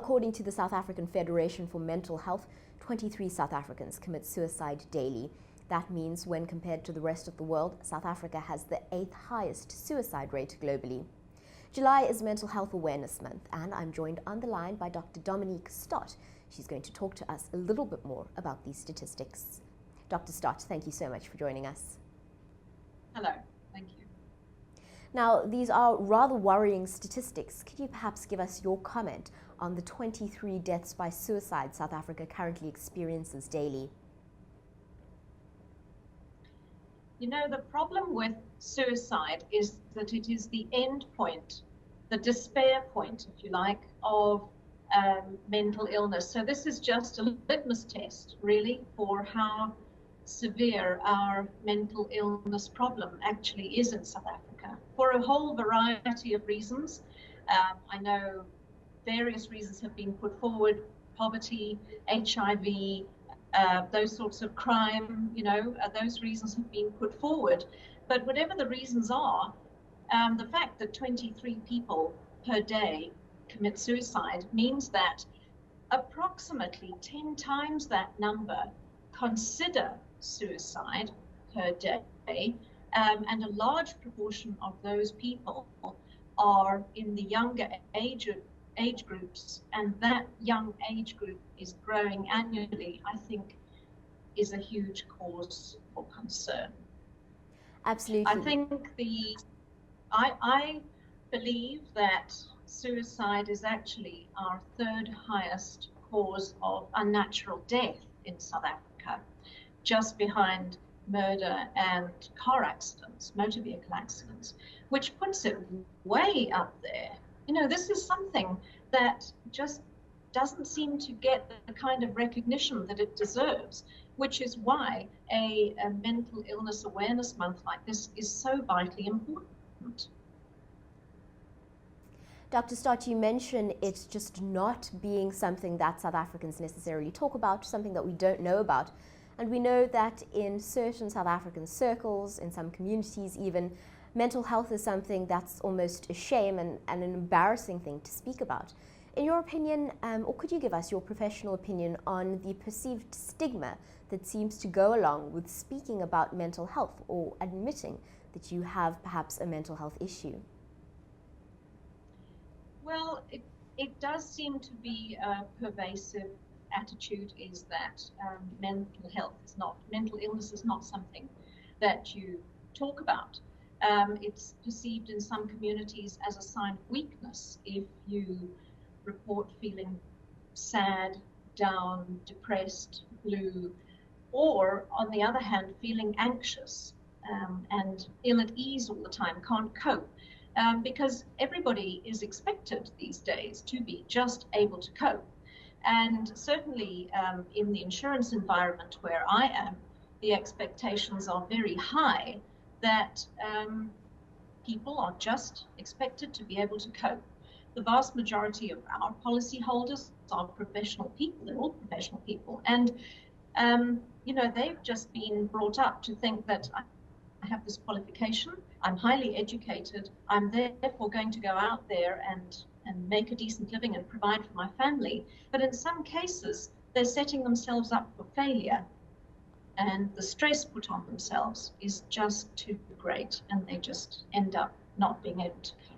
according to the South African Federation for Mental Health, 23 South Africans commit suicide daily. That means when compared to the rest of the world, South Africa has the 8th highest suicide rate globally. July is Mental Health Awareness Month, and I'm joined on the line by Dr. Dominique Stott. She's going to talk to us a little bit more about these statistics. Dr. Stott, thank you so much for joining us. Hello, thank you. Now, these are rather worrying statistics. Could you perhaps give us your comment on the 23 deaths by suicide South Africa currently experiences daily? You know, the problem with suicide is that it is the end point, the despair point, if you like, of mental illness. So this is just a litmus test, really, for how severe our mental illness problem actually is in South Africa, for a whole variety of reasons. I know various reasons have been put forward: poverty, HIV, those sorts of crime, those reasons have been put forward. But whatever the reasons are, the fact that 23 people per day commit suicide means that approximately 10 times that number consider suicide per day, and a large proportion of those people are in the younger age groups, and that young age group is growing annually, I think is a huge cause for concern. Absolutely. I think I believe that suicide is actually our 3rd highest cause of unnatural death in South Africa, just behind murder and car accidents, motor vehicle accidents, which puts it way up there. This is something that just doesn't seem to get the kind of recognition that it deserves, which is why a mental illness awareness month like this is so vitally important. Dr. Stott, you mentioned it's just not being something that South Africans necessarily talk about, something that we don't know about. And we know that in certain South African circles, in some communities even, mental health is something that's almost a shame and an embarrassing thing to speak about. In your opinion, or could you give us your professional opinion on the perceived stigma that seems to go along with speaking about mental health or admitting that you have perhaps a mental health issue? Well, it does seem to be a pervasive attitude, is that mental illness is not something that you talk about. It's perceived in some communities as a sign of weakness if you report feeling sad, down, depressed, blue, or on the other hand, feeling anxious and ill at ease all the time, can't cope. Because everybody is expected these days to be just able to cope. And certainly in the insurance environment where I am, the expectations are very high that people are just expected to be able to cope. The vast majority of our policyholders are professional people. They're all professional people. And, they've just been brought up to think that I have this qualification, I'm highly educated, I'm therefore going to go out there and make a decent living and provide for my family. But in some cases, they're setting themselves up for failure, and the stress put on themselves is just too great, and they just end up not being able to cope.